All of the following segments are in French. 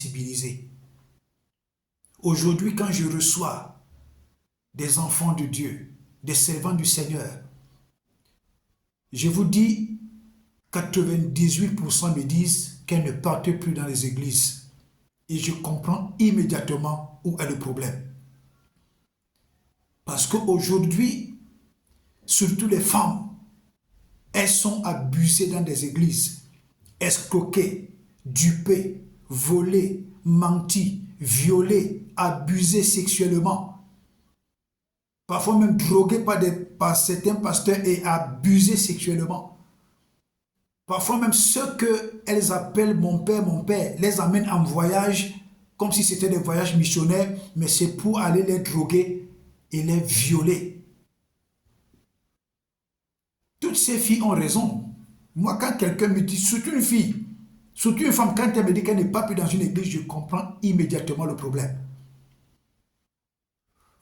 sensibiliser. Aujourd'hui, quand je reçois des enfants de Dieu, des servants du Seigneur, je vous dis, 98% me disent qu'elles ne partent plus dans les églises. Et je comprends immédiatement où est le problème. Parce qu'aujourd'hui, surtout les femmes, elles sont abusées dans des églises, escroquées, dupées, volées, menties, violées, abusées sexuellement, parfois même droguées par certains pasteurs et abusées sexuellement. Parfois même ceux qu'elles appellent mon père, les amènent en voyage, comme si c'était des voyages missionnaires, mais c'est pour aller les droguer et les violer. Toutes ces filles ont raison. Moi, quand quelqu'un me dit, surtout une fille, surtout une femme, quand elle me dit qu'elle n'est pas plus dans une église, je comprends immédiatement le problème.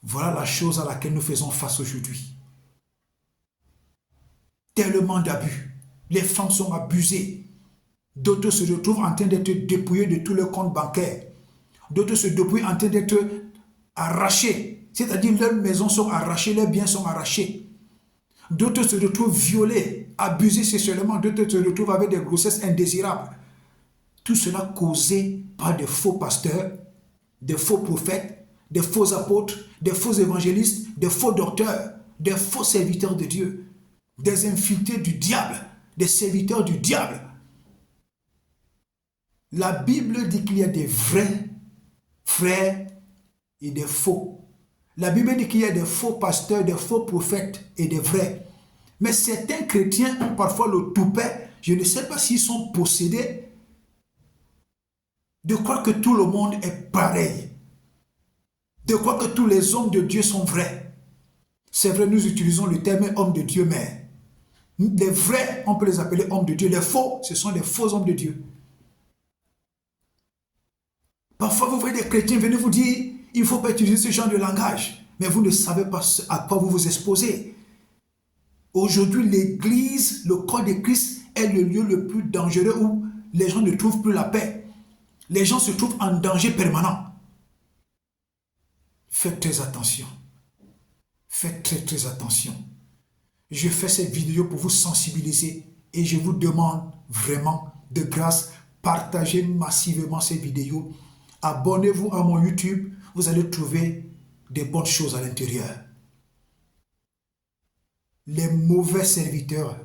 Voilà la chose à laquelle nous faisons face aujourd'hui. Tellement d'abus. Les femmes sont abusées. D'autres se retrouvent en train d'être dépouillées de tous leurs comptes bancaires. D'autres se dépouillent en train d'être arrachées. C'est-à-dire leurs maisons sont arrachées, leurs biens sont arrachés. D'autres se retrouvent violés, abusés sexuellement. D'autres se retrouvent avec des grossesses indésirables. Tout cela causé par des faux pasteurs, des faux prophètes, des faux apôtres, des faux évangélistes, des faux docteurs, des faux serviteurs de Dieu, des infiltrés du diable, des serviteurs du diable. La Bible dit qu'il y a des vrais frères et des faux. La Bible dit qu'il y a des faux pasteurs, des faux prophètes et des vrais. Mais certains chrétiens ont parfois le toupet, je ne sais pas s'ils sont possédés, de croire que tout le monde est pareil. De croire que tous les hommes de Dieu sont vrais. C'est vrai, nous utilisons le terme homme de Dieu, mais les vrais, on peut les appeler hommes de Dieu. Les faux, ce sont des faux hommes de Dieu. Parfois, vous voyez des chrétiens venir vous dire, il ne faut pas utiliser ce genre de langage. Mais vous ne savez pas à quoi vous vous exposez. Aujourd'hui, l'église, le corps de Christ est le lieu le plus dangereux où les gens ne trouvent plus la paix. Les gens se trouvent en danger permanent. Faites très attention. Faites très très attention. Je fais cette vidéo pour vous sensibiliser et je vous demande vraiment de grâce, partagez massivement ces vidéos. Abonnez-vous à mon YouTube, vous allez trouver des bonnes choses à l'intérieur. Les mauvais serviteurs,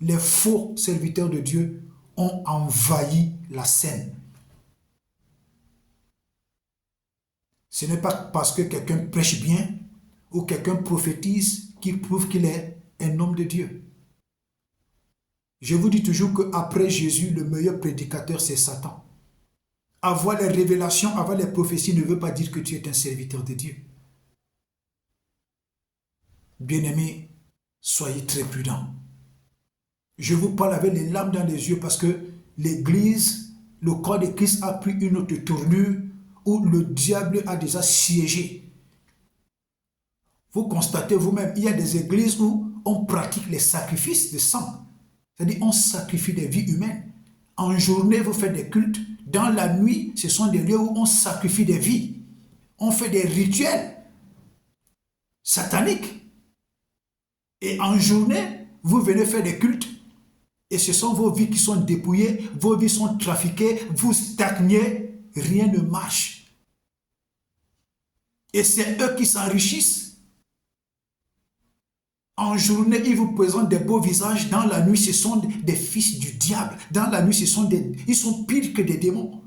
les faux serviteurs de Dieu ont envahi la scène. Ce n'est pas parce que quelqu'un prêche bien ou quelqu'un prophétise qu'il prouve qu'il est un homme de Dieu. Je vous dis toujours qu'après Jésus, le meilleur prédicateur, c'est Satan. Avoir les révélations, avoir les prophéties ne veut pas dire que tu es un serviteur de Dieu. Bien-aimés, soyez très prudents. Je vous parle avec les larmes dans les yeux parce que l'Église, le corps de Christ a pris une autre tournure où le diable a déjà siégé. Vous constatez vous-même, il y a des églises où on pratique les sacrifices de sang. C'est-à-dire on sacrifie des vies humaines. En journée, vous faites des cultes. Dans la nuit, ce sont des lieux où on sacrifie des vies. On fait des rituels sataniques. Et en journée, vous venez faire des cultes. Et ce sont vos vies qui sont dépouillées, vos vies sont trafiquées, vous stagnez, rien ne marche. Et c'est eux qui s'enrichissent. En journée, ils vous présentent des beaux visages. Dans la nuit, ce sont des fils du diable. Dans la nuit, ils sont pires que des démons.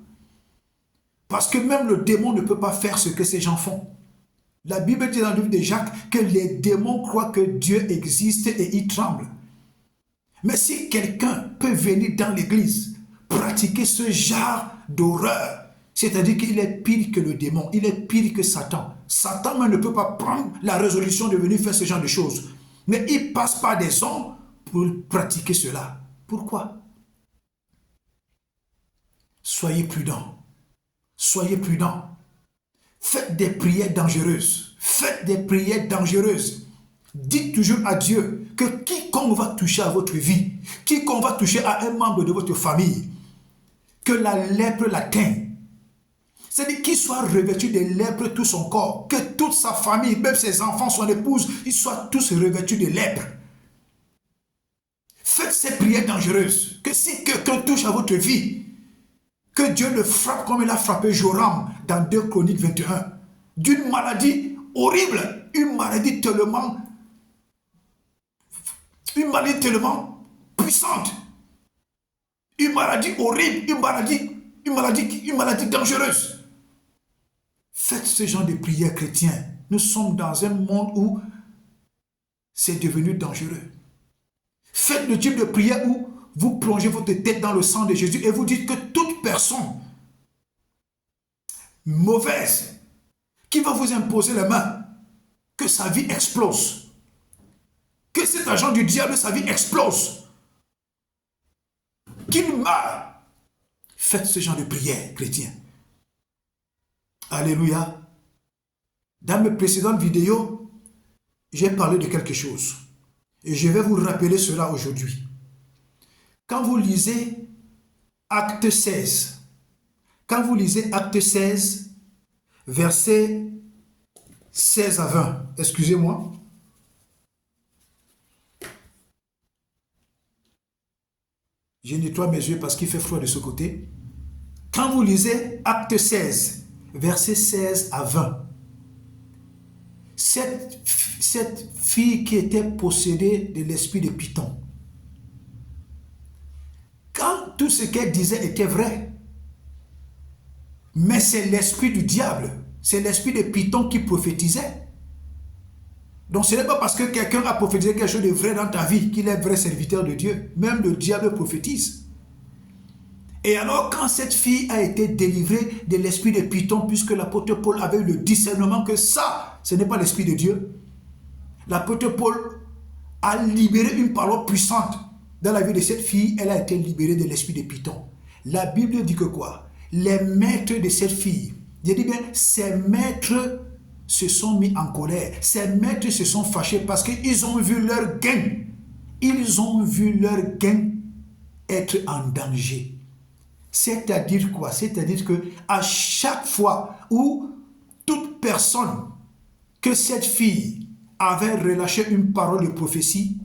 Parce que même le démon ne peut pas faire ce que ces gens font. La Bible dit dans le livre de Jacques que les démons croient que Dieu existe et ils tremblent. Mais si quelqu'un peut venir dans l'église, pratiquer ce genre d'horreur, c'est-à-dire qu'il est pire que le démon, il est pire que Satan. Satan même ne peut pas prendre la résolution de venir faire ce genre de choses. Mais il passe par des hommes pour pratiquer cela. Pourquoi? Soyez prudents. Soyez prudents. Faites des prières dangereuses. Faites des prières dangereuses. Dites toujours à Dieu que quiconque va toucher à votre vie, quiconque va toucher à un membre de votre famille, que la lèpre l'atteigne, C'est-à-dire qu'il soit revêtu de lèpre tout son corps. Que toute sa famille, même ses enfants, son épouse, ils soient tous revêtus de lèpre. Faites ces prières dangereuses. Que si quelqu'un touche à votre vie, que Dieu le frappe comme il a frappé Joram dans 2 Chroniques 21. D'une maladie horrible. Une maladie tellement puissante. Une maladie horrible. Une maladie dangereuse. Faites ce genre de prières chrétiennes. Nous sommes dans un monde où c'est devenu dangereux. Faites le type de prière où vous plongez votre tête dans le sang de Jésus et vous dites que toute personne mauvaise qui va vous imposer la main, que sa vie explose. Que cet agent du diable, sa vie explose. Qu'il meure. Faites ce genre de prière chrétien. Alléluia. Dans mes précédentes vidéos, j'ai parlé de quelque chose. Et je vais vous rappeler cela aujourd'hui. Quand vous lisez Acte 16, versets 16 à 20, excusez-moi. Je nettoie mes yeux parce qu'il fait froid de ce côté. Quand vous lisez Acte 16, versets 16 à 20, cette fille qui était possédée de l'esprit de Python, quand tout ce qu'elle disait était vrai, mais c'est l'esprit du diable, c'est l'esprit de Python qui prophétisait. Donc ce n'est pas parce que quelqu'un a prophétisé quelque chose de vrai dans ta vie qu'il est vrai serviteur de Dieu. Même le diable prophétise. Et alors quand cette fille a été délivrée de l'esprit de Python, puisque l'apôtre Paul avait eu le discernement que ça, ce n'est pas l'esprit de Dieu, l'apôtre Paul a libéré une parole puissante dans la vie de cette fille. Elle a été libérée de l'esprit de Python. La Bible dit que quoi? Les maîtres de cette fille, je dis bien, ses maîtres se sont mis en colère. Ses maîtres se sont fâchés parce qu'ils ont vu leur gain. Ils ont vu leur gain être en danger. C'est-à-dire quoi? C'est-à-dire que à chaque fois où toute personne que cette fille avait relâché une parole de prophétie,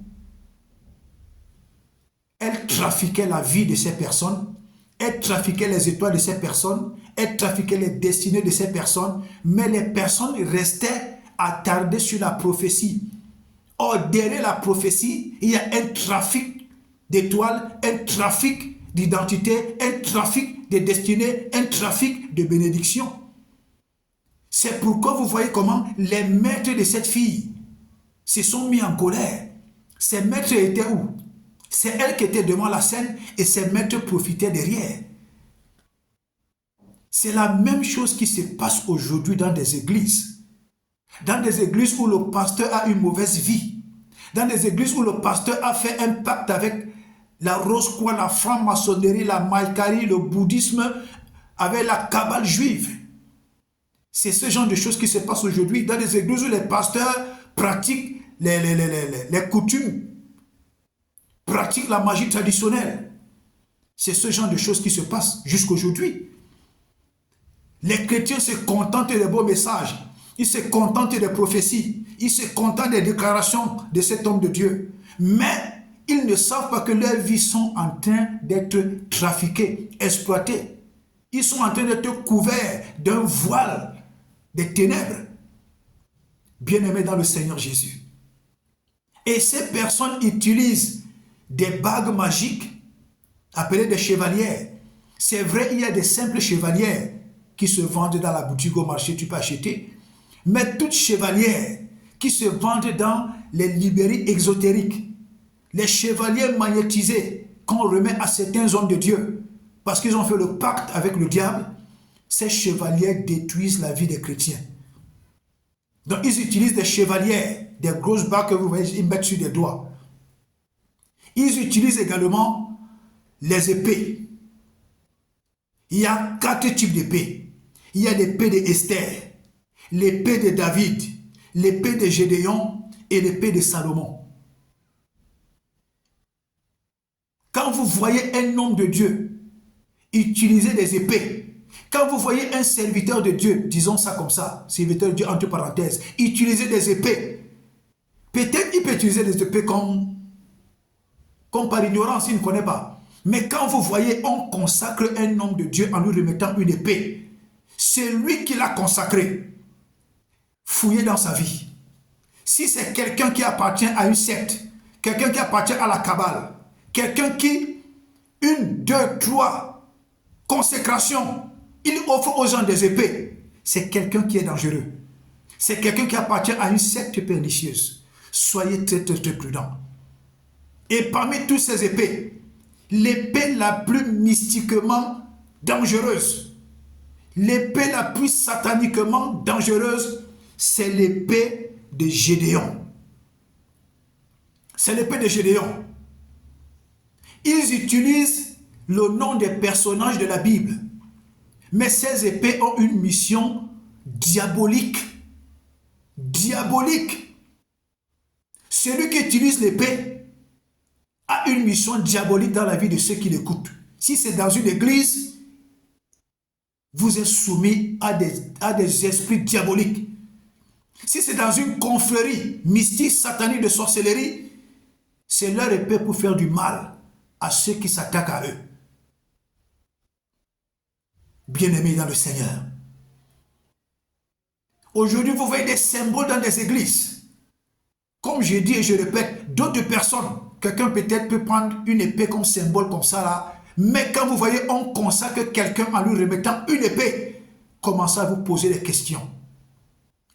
elle trafiquait la vie de ces personnes, elle trafiquait les étoiles de ces personnes, elle trafiquait les destinées de ces personnes, mais les personnes restaient attardées sur la prophétie. Or, derrière la prophétie, il y a un trafic d'étoiles, un trafic d'identité, un trafic de destinée, un trafic de bénédiction. C'est pourquoi vous voyez comment les maîtres de cette fille se sont mis en colère. Ces maîtres étaient où? C'est elle qui était devant la scène et ses maîtres profitaient derrière. C'est la même chose qui se passe aujourd'hui dans des églises. Dans des églises où le pasteur a une mauvaise vie. Dans des églises où le pasteur a fait un pacte avec la rose-croix, la franc-maçonnerie, la maïkari, le bouddhisme, avec la cabale juive. C'est ce genre de choses qui se passent aujourd'hui dans des églises où les pasteurs pratiquent les coutumes, pratiquent la magie traditionnelle. C'est ce genre de choses qui se passent jusqu'aujourd'hui. Les chrétiens se contentent des beaux messages, ils se contentent des prophéties, ils se contentent des déclarations de cet homme de Dieu. Mais ils ne savent pas que leurs vies sont en train d'être trafiquées, exploitées. Ils sont en train d'être couverts d'un voile des ténèbres. Bien-aimés dans le Seigneur Jésus. Et ces personnes utilisent des bagues magiques appelées des chevalières. C'est vrai, il y a des simples chevalières qui se vendent dans la boutique au marché, tu peux acheter. Mais toutes chevalières qui se vendent dans les librairies exotériques, les chevaliers magnétisés qu'on remet à certains hommes de Dieu parce qu'ils ont fait le pacte avec le diable, ces chevaliers détruisent la vie des chrétiens. Donc ils utilisent des chevalières, des grosses bagues que vous voyez, ils mettent sur les doigts. Ils utilisent également les épées. Il y a 4 types d'épées. Il y a l'épée d'Esther, l'épée de David, l'épée de Gédéon et l'épée de Salomon. Quand vous voyez un homme de Dieu utiliser des épées Quand vous voyez un serviteur de Dieu, disons ça comme ça, serviteur de Dieu entre parenthèses, utiliser des épées, peut-être il peut utiliser des épées comme par ignorance, il ne connaît pas. Mais quand vous voyez, on consacre un homme de Dieu en lui remettant une épée, c'est lui qui l'a consacré. Fouillez dans sa vie. Si c'est quelqu'un qui appartient à une secte, quelqu'un qui appartient à la Kabbale, quelqu'un qui, 1, 2, 3, consécration, il offre aux gens des épées, c'est quelqu'un qui est dangereux. C'est quelqu'un qui appartient à une secte pernicieuse. Soyez très, très, très prudents. Et parmi toutes ces épées, l'épée la plus mystiquement dangereuse, l'épée la plus sataniquement dangereuse, c'est l'épée de Gédéon. C'est l'épée de Gédéon. Ils utilisent le nom des personnages de la Bible. Mais ces épées ont une mission diabolique. Diabolique. Celui qui utilise l'épée a une mission diabolique dans la vie de ceux qui l'écoutent. Si c'est dans une église, vous êtes soumis à des esprits diaboliques. Si c'est dans une confrérie mystique, satanique de sorcellerie, c'est leur épée pour faire du mal à ceux qui s'attaquent à eux. Bien-aimés dans le Seigneur. Aujourd'hui, vous voyez des symboles dans des églises. Comme je dis et je répète, d'autres personnes, quelqu'un peut-être peut prendre une épée comme symbole comme ça là, mais quand vous voyez, on consacre quelqu'un en lui remettant une épée, commencez à vous poser des questions.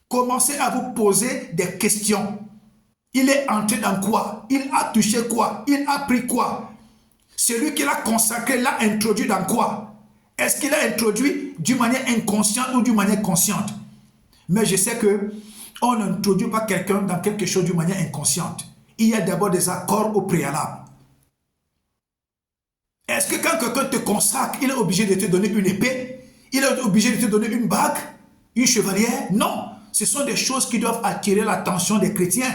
Commencez à vous poser des questions. Il est entré dans quoi? Il a touché quoi? Il a pris quoi? Celui qui l'a consacré l'a introduit dans quoi? Est-ce qu'il a introduit d'une manière inconsciente ou d'une manière consciente? Mais je sais que on n'introduit pas quelqu'un dans quelque chose d'une manière inconsciente. Il y a d'abord des accords au préalable. Est-ce que quand quelqu'un te consacre, il est obligé de te donner une épée? Il est obligé de te donner une bague? Une chevalière? Non. Ce sont des choses qui doivent attirer l'attention des chrétiens.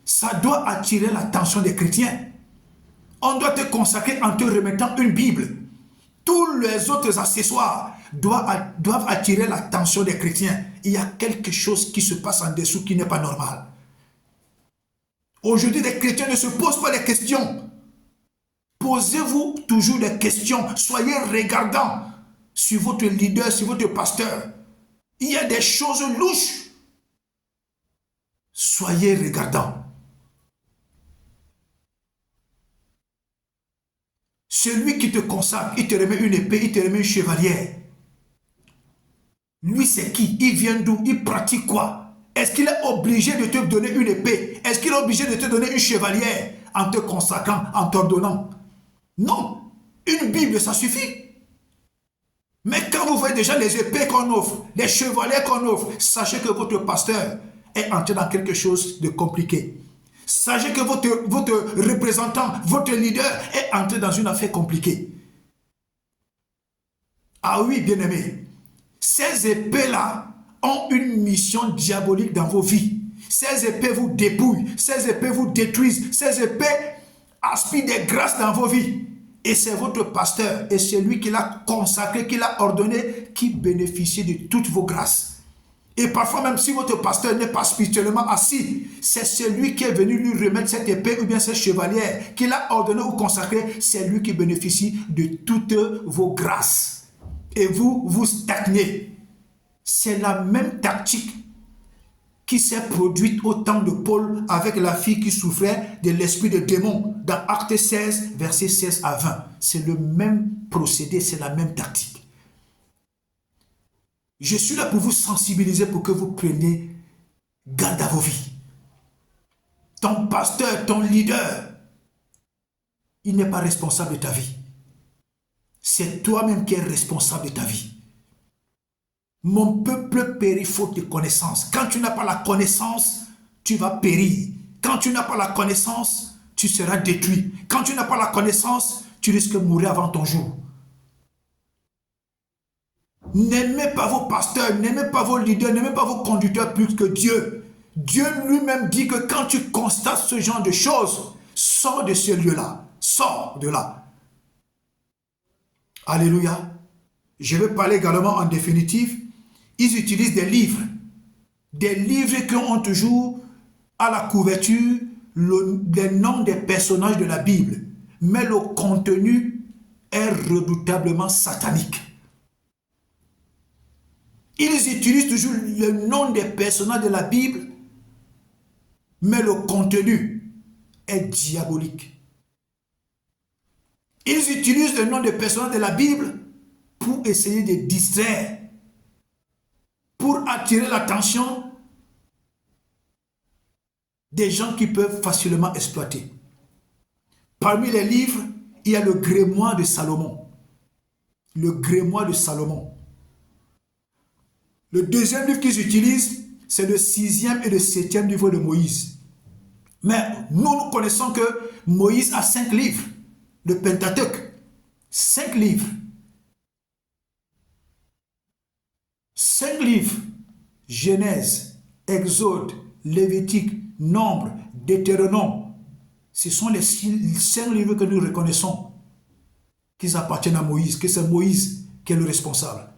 Ça doit attirer l'attention des chrétiens. On doit te consacrer en te remettant une Bible. Tous les autres accessoires doivent attirer l'attention des chrétiens. Il y a quelque chose qui se passe en dessous qui n'est pas normal. Aujourd'hui, les chrétiens ne se posent pas des questions. Posez-vous toujours des questions. Soyez regardants sur votre leader, sur votre pasteur. Il y a des choses louches. Soyez regardants. Celui qui te consacre, il te remet une épée, il te remet une chevalière. Lui, c'est qui? Il vient d'où? Il pratique quoi? Est-ce qu'il est obligé de te donner une épée? Est-ce qu'il est obligé de te donner une chevalière en te consacrant, en t'ordonnant? Non. Une Bible, ça suffit. Mais quand vous voyez déjà les épées qu'on offre, les chevaliers qu'on offre, sachez que votre pasteur est entré dans quelque chose de compliqué. Sachez que votre représentant, votre leader est entré dans une affaire compliquée. Ah oui, bien-aimés, ces épées-là ont une mission diabolique dans vos vies. Ces épées vous dépouillent, ces épées vous détruisent, ces épées aspirent des grâces dans vos vies. Et c'est votre pasteur et c'est lui qui l'a consacré, qui l'a ordonné, qui bénéficie de toutes vos grâces. Et parfois même si votre pasteur n'est pas spirituellement assis, c'est celui qui est venu lui remettre cette épée ou bien cette chevalière, qui l'a ordonné ou consacré, c'est lui qui bénéficie de toutes vos grâces. Et vous, vous stagnez. C'est la même tactique qui s'est produite au temps de Paul avec la fille qui souffrait de l'esprit de démon dans Actes 16, versets 16 à 20. C'est le même procédé, c'est la même tactique. Je suis là pour vous sensibiliser pour que vous preniez garde à vos vies. Ton pasteur, ton leader, il n'est pas responsable de ta vie. C'est toi-même qui es responsable de ta vie. Mon peuple périt faute de connaissance. Quand tu n'as pas la connaissance, tu vas périr. Quand tu n'as pas la connaissance, tu seras détruit. Quand tu n'as pas la connaissance, tu risques de mourir avant ton jour. N'aimez pas vos pasteurs, n'aimez pas vos leaders, n'aimez pas vos conducteurs plus que Dieu. Dieu lui-même dit que quand tu constates ce genre de choses, sors de ce lieu-là. Sors de là. Alléluia. je vais parler également en définitive, ils utilisent des livres qui ont toujours à la couverture les noms des personnages de la Bible, mais le contenu est redoutablement satanique. Ils utilisent toujours le nom des personnages de la Bible, mais le contenu est diabolique. Ils utilisent le nom des personnages de la Bible pour essayer de distraire, pour attirer l'attention des gens qui peuvent facilement exploiter. Parmi les livres, il y a le Grimoire de Salomon. Le Grimoire de Salomon. Le deuxième livre qu'ils utilisent, c'est le 6e et le 7e livre de Moïse. Mais nous connaissons que Moïse a 5 livres. Le Pentateuque. 5 livres. 5 livres. Genèse, Exode, Lévitique, Nombre, Deutéronome. Ce sont les 5 livres que nous reconnaissons qu'ils appartiennent à Moïse, que c'est Moïse qui est le responsable.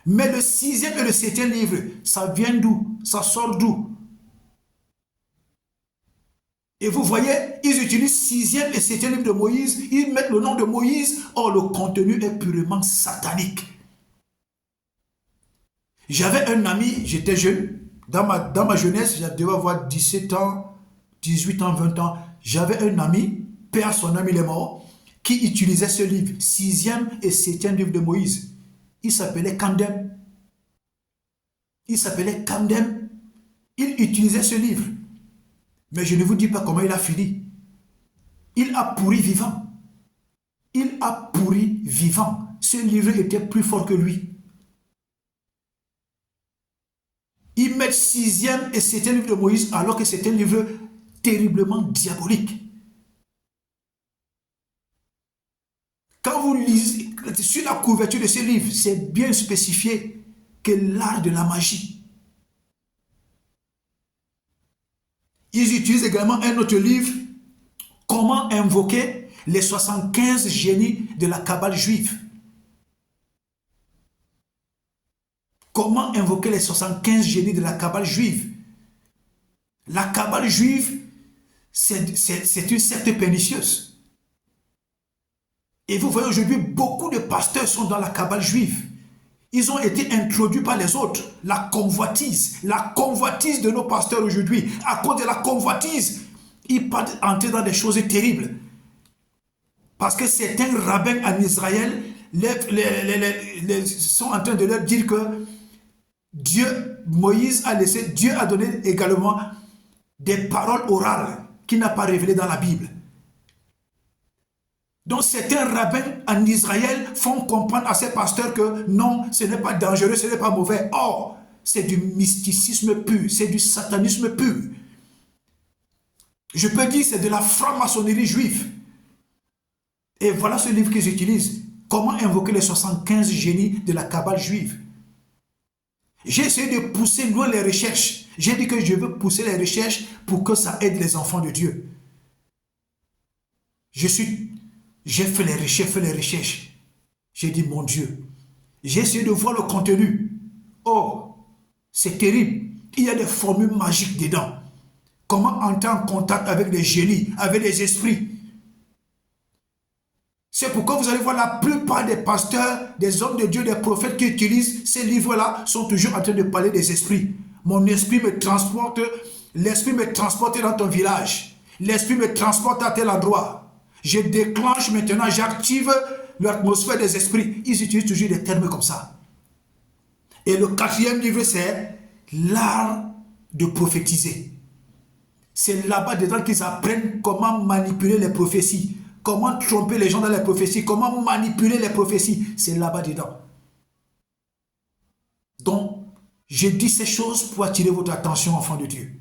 Mais le 6e et le 7e livre, ça vient d'où? Ça sort d'où? Et vous voyez, ils utilisent 6e et 7e livre de Moïse, ils mettent le nom de Moïse, or le contenu est purement satanique. J'avais un ami, j'étais jeune, dans ma jeunesse, je devais avoir 17 ans, 18 ans, 20 ans, j'avais un ami, père, son ami il est mort, qui utilisait ce livre, 6e et 7e livre de Moïse. Il s'appelait Camden. Il s'appelait Camden. Il utilisait ce livre. Mais je ne vous dis pas comment il a fini. Il a pourri vivant. Il a pourri vivant. Ce livre était plus fort que lui. Ils mettent 6e et 7e livre de Moïse alors que c'est un livre terriblement diabolique. Quand vous lisez sur la couverture de ce livre, c'est bien spécifié que l'art de la magie. Ils utilisent également un autre livre, comment invoquer les 75 génies de la Kabbale juive. Comment invoquer les 75 génies de la Kabbale juive. La Kabbale juive, c'est une secte pernicieuse. Et vous voyez aujourd'hui, beaucoup de pasteurs sont dans la Kabbale juive. Ils ont été introduits par les autres. La convoitise de nos pasteurs aujourd'hui. À cause de la convoitise, ils partent entrer dans des choses terribles. Parce que certains rabbins en Israël sont en train de leur dire que Moïse a laissé, Dieu a donné également des paroles orales qu'il n'a pas révélées dans la Bible. Donc certains rabbins en Israël font comprendre à ces pasteurs que non, ce n'est pas dangereux, ce n'est pas mauvais. Or, c'est du mysticisme pur, c'est du satanisme pur. Je peux dire c'est de la franc-maçonnerie juive. Et voilà ce livre qu'ils utilisent. Comment invoquer les 75 génies de la Kabbale juive. J'ai essayé de pousser loin les recherches. J'ai dit que je veux pousser les recherches pour que ça aide les enfants de Dieu. J'ai fait les recherches. J'ai dit, mon Dieu, j'ai essayé de voir le contenu. Oh, c'est terrible. Il y a des formules magiques dedans. Comment entrer en contact avec des génies, avec des esprits. C'est pourquoi vous allez voir la plupart des pasteurs, des hommes de Dieu, des prophètes qui utilisent ces livres-là sont toujours en train de parler des esprits. Mon esprit me transporte, l'esprit me transporte dans ton village. L'esprit me transporte à tel endroit. Je déclenche maintenant, j'active l'atmosphère des esprits. Ils utilisent toujours des termes comme ça. Et le 4e livre, c'est l'art de prophétiser. C'est là-bas dedans qu'ils apprennent comment manipuler les prophéties, comment tromper les gens dans les prophéties, comment manipuler les prophéties. C'est là-bas dedans. Donc, je dis ces choses pour attirer votre attention, enfants de Dieu.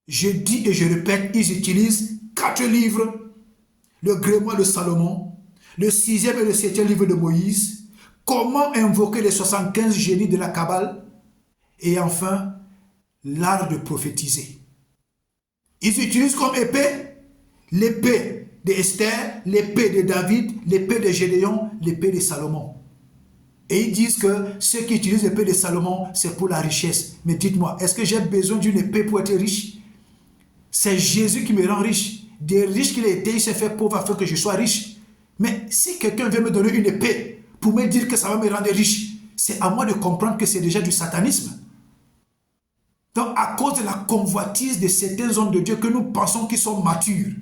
Je dis et je répète, ils utilisent 4 livres. Le Grimoire de Salomon, le 6e et le 7e livre de Moïse, comment invoquer les 75 génies de la Kabbale, et enfin, l'art de prophétiser. Ils utilisent comme épée l'épée d'Esther, l'épée de David, l'épée de Gédéon, l'épée de Salomon. Et ils disent que ceux qui utilisent l'épée de Salomon, c'est pour la richesse. Mais dites-moi, est-ce que j'ai besoin d'une épée pour être riche? C'est Jésus qui me rend riche. Des riches qu'il a été, il s'est fait pauvre afin que je sois riche. Mais si quelqu'un veut me donner une épée pour me dire que ça va me rendre riche, c'est à moi de comprendre que c'est déjà du satanisme. Donc, à cause de la convoitise de certains hommes de Dieu que nous pensons qu'ils sont matures,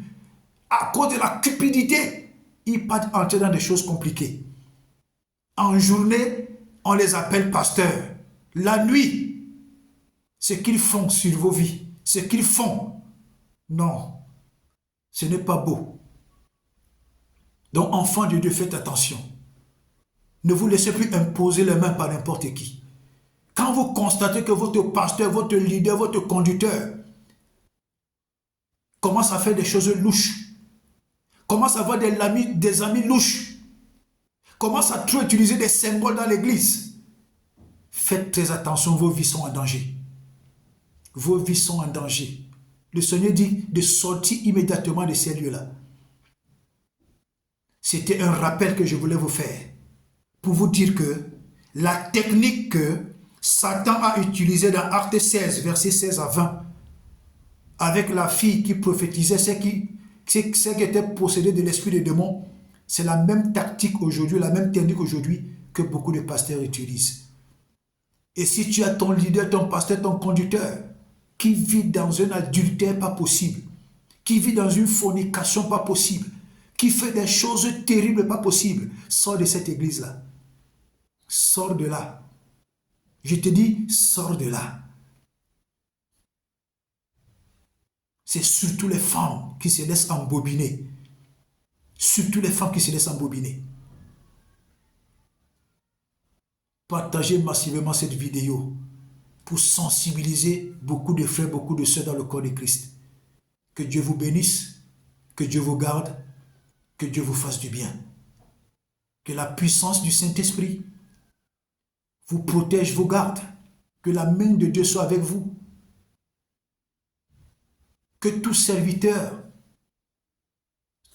à cause de la cupidité, ils partent entrer dans des choses compliquées. En journée, on les appelle pasteurs. La nuit, ce qu'ils font sur vos vies, ce qu'ils font, non, ce n'est pas beau. Donc, enfants de Dieu, faites attention. Ne vous laissez plus imposer les mains par n'importe qui. Quand vous constatez que votre pasteur, votre leader, votre conducteur commence à faire des choses louches, commence à avoir des amis louches, commence à trop utiliser des symboles dans l'église, faites très attention, vos vies sont en danger. Vos vies sont en danger. Le Seigneur dit de sortir immédiatement de ces lieux-là. C'était un rappel que je voulais vous faire pour vous dire que la technique que Satan a utilisée dans Actes 16, versets 16 à 20, avec la fille qui prophétisait, celle qui était possédée de l'esprit des démons, c'est la même tactique aujourd'hui, la même technique aujourd'hui que beaucoup de pasteurs utilisent. Et si tu as ton leader, ton pasteur, ton conducteur, qui vit dans un adultère pas possible, qui vit dans une fornication pas possible, qui fait des choses terribles pas possibles, sors de cette église-là. Sors de là. Je te dis, sors de là. C'est surtout les femmes qui se laissent embobiner. Surtout les femmes qui se laissent embobiner. Partagez massivement cette vidéo pour sensibiliser beaucoup de frères, beaucoup de sœurs dans le corps de Christ. Que Dieu vous bénisse, que Dieu vous garde, que Dieu vous fasse du bien. Que la puissance du Saint-Esprit vous protège, vous garde. Que la main de Dieu soit avec vous. Que tout serviteur,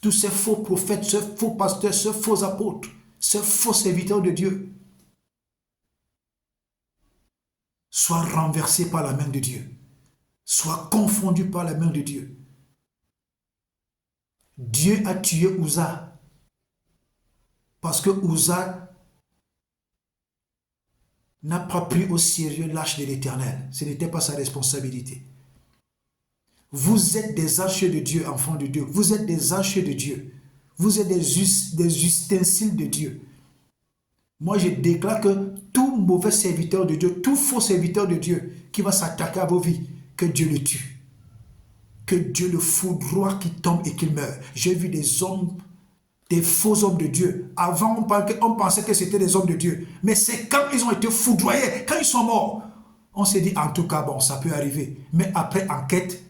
tous ces faux prophètes, ces faux pasteurs, ces faux apôtres, ces faux serviteurs de Dieu soient renversés par la main de Dieu, soient confondus par la main de Dieu. Dieu a tué Uza parce que Uza n'a pas pris au sérieux l'arche de l'Éternel. Ce n'était pas sa responsabilité. Vous êtes des archers de Dieu, enfants de Dieu. Vous êtes des archers de Dieu. Vous êtes des ustensiles de Dieu. Moi, je déclare que tout mauvais serviteur de Dieu, tout faux serviteur de Dieu qui va s'attaquer à vos vies, que Dieu le tue. Que Dieu le foudroie, qu'il tombe et qu'il meure. J'ai vu des hommes, des faux hommes de Dieu. Avant, on pensait que c'était des hommes de Dieu. Mais c'est quand ils ont été foudroyés, quand ils sont morts, on s'est dit, en tout cas, bon, ça peut arriver. Mais après enquête,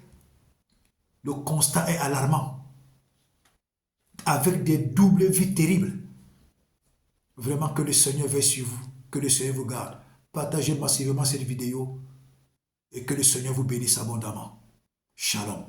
le constat est alarmant. Avec des doubles vies terribles. Vraiment que le Seigneur veille sur vous. Que le Seigneur vous garde. Partagez massivement cette vidéo. Et que le Seigneur vous bénisse abondamment. Shalom.